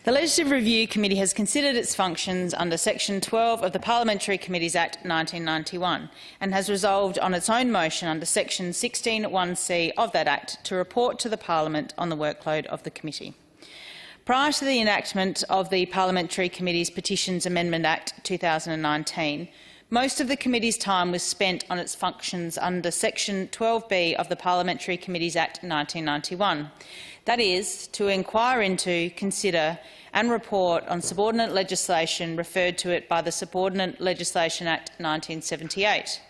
The Legislative Review Committee has considered its functions under Section 12 of the Parliamentary Committees Act 1991 and has resolved on its own motion under Section 16(1)(c) of that Act to report to the Parliament on the workload of the committee. Prior to the enactment of the Parliamentary Committees Petitions Amendment Act 2019, most of the committee's time was spent on its functions under Section 12B of the Parliamentary Committees Act 1991. That is, to inquire into, consider and report on subordinate legislation referred to it by the Subordinate Legislation Act 1978.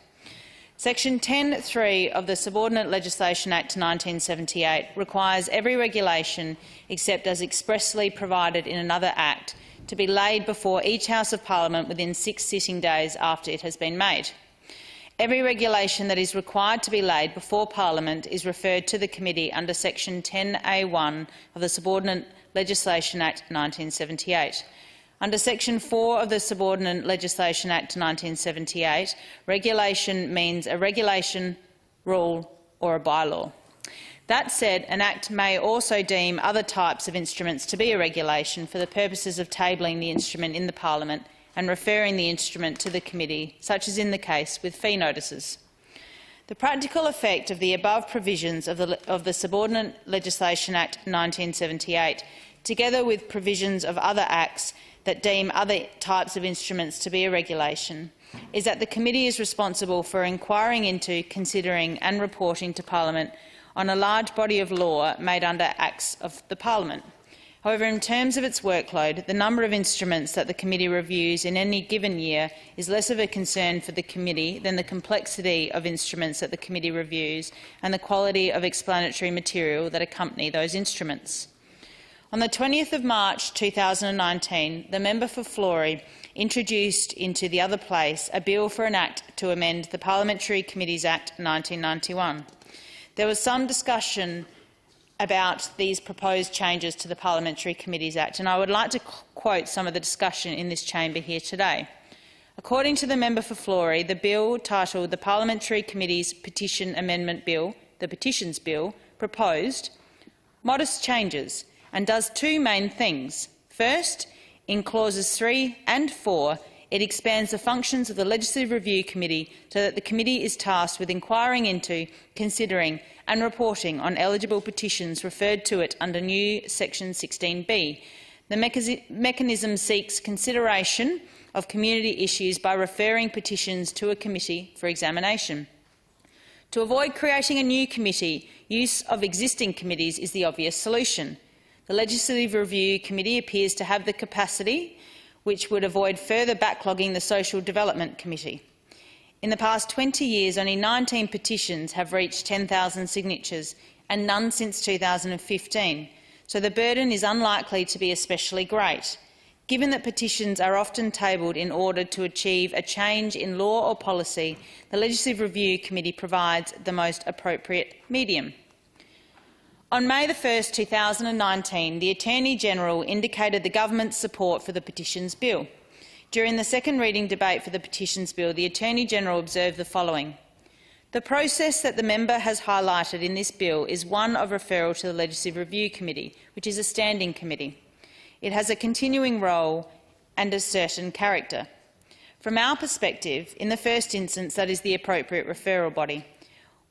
Section 10(3) of the Subordinate Legislation Act 1978 requires every regulation, except as expressly provided in another Act, to be laid before each House of Parliament within 6 sitting days after it has been made. Every regulation that is required to be laid before Parliament is referred to the committee under Section 10(a)(1) of the Subordinate Legislation Act 1978. Under Section 4 of the Subordinate Legislation Act 1978, regulation means a regulation, rule or a bylaw. That said, an Act may also deem other types of instruments to be a regulation for the purposes of tabling the instrument in the Parliament and referring the instrument to the committee, such as in the case with fee notices. The practical effect of the above provisions of the Subordinate Legislation Act 1978, together with provisions of other acts that deem other types of instruments to be a regulation, is that the committee is responsible for inquiring into, considering and reporting to Parliament on a large body of law made under Acts of the Parliament. However, in terms of its workload, the number of instruments that the committee reviews in any given year is less of a concern for the committee than the complexity of instruments that the committee reviews and the quality of explanatory material that accompany those instruments. On the 20th of March 2019, the member for Florey introduced into the other place a bill for an Act to amend the Parliamentary Committees Act 1991. There was some discussion about these proposed changes to the Parliamentary Committees Act, and I would like to quote some of the discussion in this chamber here today. According to the member for Florey, the bill titled the Parliamentary Committees Petition Amendment Bill, the Petitions Bill, proposed modest changes and does two main things. First, in clauses 3 and 4, it expands the functions of the Legislative Review Committee so that the committee is tasked with inquiring into, considering and reporting on eligible petitions referred to it under new Section 16B. The mechanism seeks consideration of community issues by referring petitions to a committee for examination. To avoid creating a new committee, use of existing committees is the obvious solution. The Legislative Review Committee appears to have the capacity, which would avoid further backlogging the Social Development Committee. In the past 20 years, only 19 petitions have reached 10,000 signatures, and none since 2015, so the burden is unlikely to be especially great. Given that petitions are often tabled in order to achieve a change in law or policy, the Legislative Review Committee provides the most appropriate medium. On May 1, 2019, the Attorney-General indicated the government's support for the Petitions Bill. During the second reading debate for the Petitions Bill, the Attorney-General observed the following: "The process that the member has highlighted in this bill is one of referral to the Legislative Review Committee, which is a standing committee. It has a continuing role and a certain character. From our perspective, in the first instance, that is the appropriate referral body.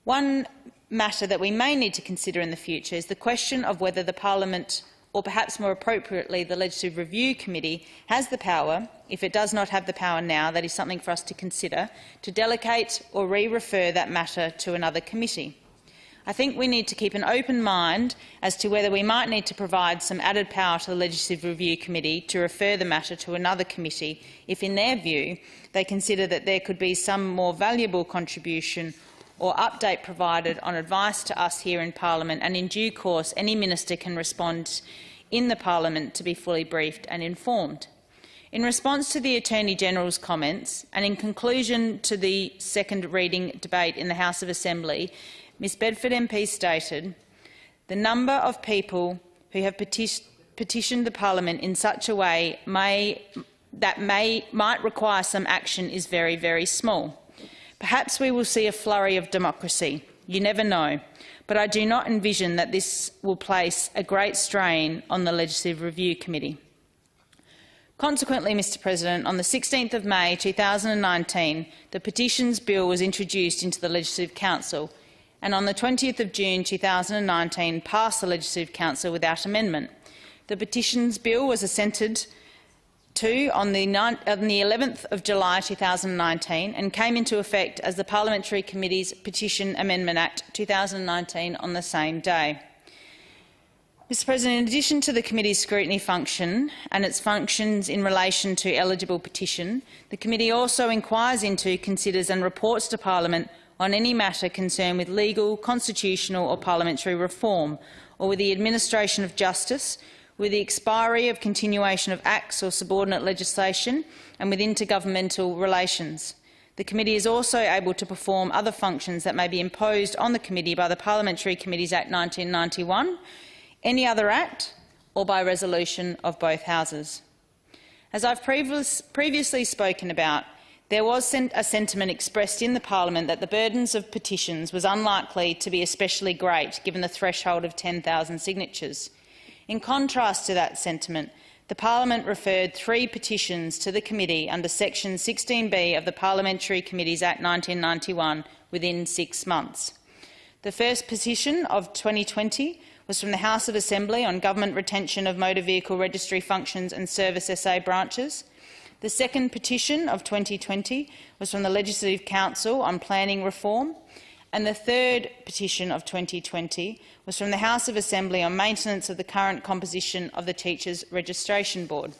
One matter that we may need to consider in the future is the question of whether the Parliament, or perhaps more appropriately the Legislative Review Committee, has the power, if it does not have the power now, that is something for us to consider, to delegate or re-refer that matter to another committee. I think we need to keep an open mind as to whether we might need to provide some added power to the Legislative Review Committee to refer the matter to another committee if, in their view, they consider that there could be some more valuable contribution or update provided on advice to us here in Parliament, and in due course any minister can respond in the Parliament to be fully briefed and informed." In response to the Attorney-General's comments, and in conclusion to the second reading debate in the House of Assembly, Ms Bedford MP stated, "The number of people who have petitioned the Parliament in such a way that might require some action is very, very small. Perhaps we will see a flurry of democracy. You never know. But I do not envision that this will place a great strain on the Legislative Review Committee." Consequently, Mr President, on the 16th of May 2019, the Petitions Bill was introduced into the Legislative Council and on the 20th of June 2019 passed the Legislative Council without amendment. The Petitions Bill was assented to on the 11th of July 2019 and came into effect as the Parliamentary Committee's Petition Amendment Act 2019 on the same day. Mr President, in addition to the committee's scrutiny function and its functions in relation to eligible petition, the committee also inquires into, considers and reports to Parliament on any matter concerned with legal, constitutional or parliamentary reform or with the administration of justice, with the expiry of continuation of acts or subordinate legislation and with intergovernmental relations. The committee is also able to perform other functions that may be imposed on the committee by the Parliamentary Committees Act 1991, any other act or by resolution of both houses. As I've previously spoken about, there was a sentiment expressed in the Parliament that the burdens of petitions was unlikely to be especially great given the threshold of 10,000 signatures. In contrast to that sentiment, the Parliament referred 3 petitions to the committee under Section 16B of the Parliamentary Committees Act 1991 within 6 months. The first petition of 2020 was from the House of Assembly on government retention of motor vehicle registry functions and service SA branches. The second petition of 2020 was from the Legislative Council on planning reform. And the third petition of 2020 was from the House of Assembly on maintenance of the current composition of the Teachers Registration Board.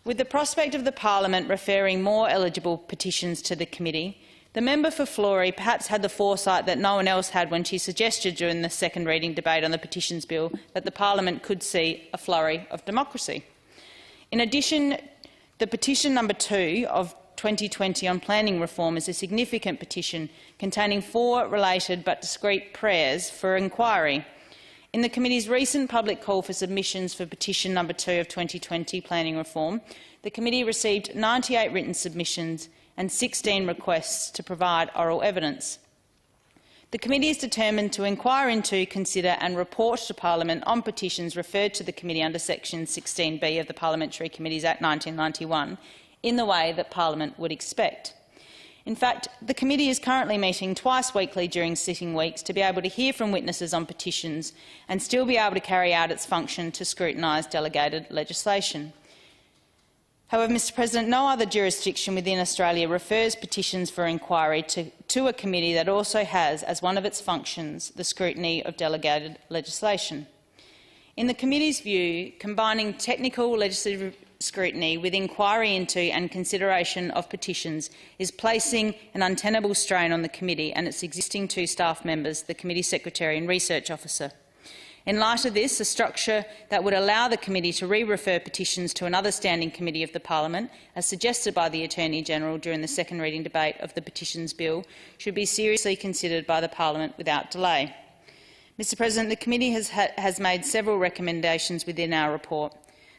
With the prospect of the Parliament referring more eligible petitions to the committee, the member for Florey perhaps had the foresight that no one else had when she suggested during the second reading debate on the Petitions Bill that the Parliament could see a flurry of democracy. In addition, the petition number 2 of 2020 on planning reform is a significant petition containing 4 related but discrete prayers for inquiry. In the committee's recent public call for submissions for petition number 2 of 2020 planning reform, the committee received 98 written submissions and 16 requests to provide oral evidence. The committee is determined to inquire into, consider and report to Parliament on petitions referred to the committee under Section 16B of the Parliamentary Committees Act 1991 in the way that Parliament would expect. In fact, the committee is currently meeting twice weekly during sitting weeks to be able to hear from witnesses on petitions and still be able to carry out its function to scrutinise delegated legislation. However, Mr President, no other jurisdiction within Australia refers petitions for inquiry to a committee that also has, as one of its functions, the scrutiny of delegated legislation. In the committee's view, combining technical legislative scrutiny with inquiry into and consideration of petitions is placing an untenable strain on the committee and its existing 2 staff members, the committee secretary and research officer. In light of this, a structure that would allow the committee to re-refer petitions to another standing committee of the Parliament, as suggested by the Attorney-General during the second reading debate of the Petitions Bill, should be seriously considered by the Parliament without delay. Mr President, the committee has made several recommendations within our report.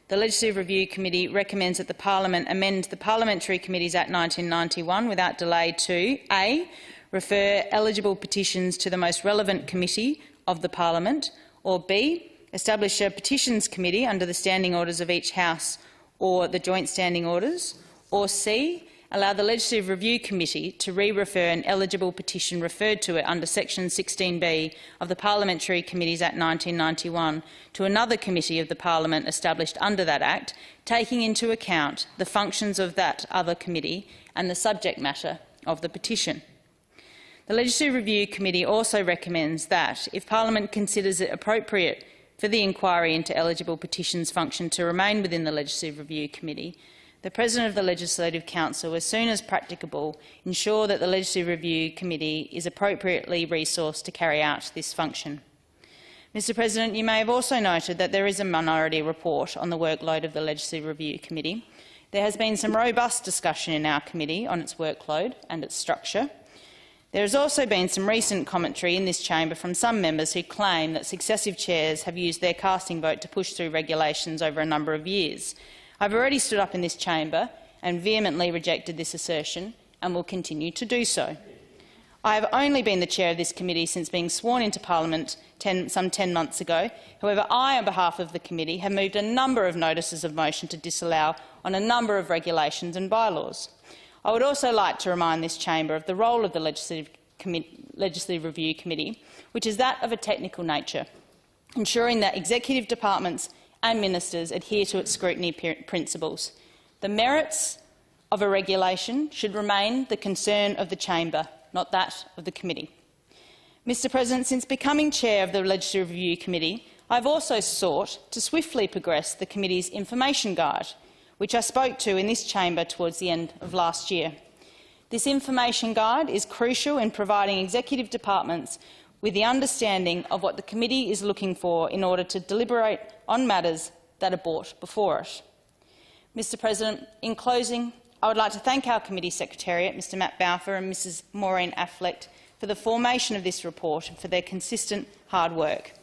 The Legislative Review Committee recommends that the Parliament amend the Parliamentary Committees Act 1991 without delay to a. Refer eligible petitions to the most relevant committee of the Parliament, or b. Establish a petitions committee under the standing orders of each House or the joint standing orders, or c. Allow the Legislative Review Committee to re-refer an eligible petition referred to it under Section 16B of the Parliamentary Committees Act 1991 to another committee of the Parliament established under that Act, taking into account the functions of that other committee and the subject matter of the petition. The Legislative Review Committee also recommends that, if Parliament considers it appropriate for the inquiry into eligible petitions function to remain within the Legislative Review Committee, the President of the Legislative Council, as soon as practicable, ensure that the Legislative Review Committee is appropriately resourced to carry out this function. Mr President, you may have also noted that there is a minority report on the workload of the Legislative Review Committee. There has been some robust discussion in our committee on its workload and its structure. There has also been some recent commentary in this chamber from some members who claim that successive chairs have used their casting vote to push through regulations over a number of years. I've already stood up in this chamber and vehemently rejected this assertion and will continue to do so. I have only been the chair of this committee since being sworn into Parliament some 10 months ago. However, I, on behalf of the committee, have moved a number of notices of motion to disallow on a number of regulations and bylaws. I would also like to remind this chamber of the role of the Legislative Review Committee, which is that of a technical nature, ensuring that executive departments and ministers adhere to its scrutiny principles. The merits of a regulation should remain the concern of the chamber, not that of the committee. Mr President, since becoming chair of the Legislative Review Committee, I have also sought to swiftly progress the committee's information guide, which I spoke to in this chamber towards the end of last year. This information guide is crucial in providing executive departments with the understanding of what the committee is looking for in order to deliberate on matters that are brought before it. Mr President, in closing, I would like to thank our committee secretariat, Mr Matt Balfour and Mrs Maureen Affleck, for the formation of this report and for their consistent hard work.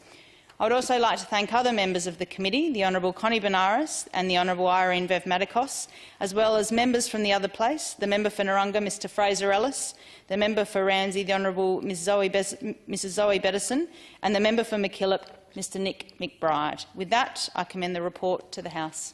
I would also like to thank other members of the committee, the Honourable Connie Benares and the Honourable Irene Vevmadikos, as well as members from the other place, the member for Narungga, Mr Fraser Ellis, the member for Ramsay, the Honourable Mrs Zoe Bettison, and the member for MacKillop, Mr Nick McBride. With that, I commend the report to the House.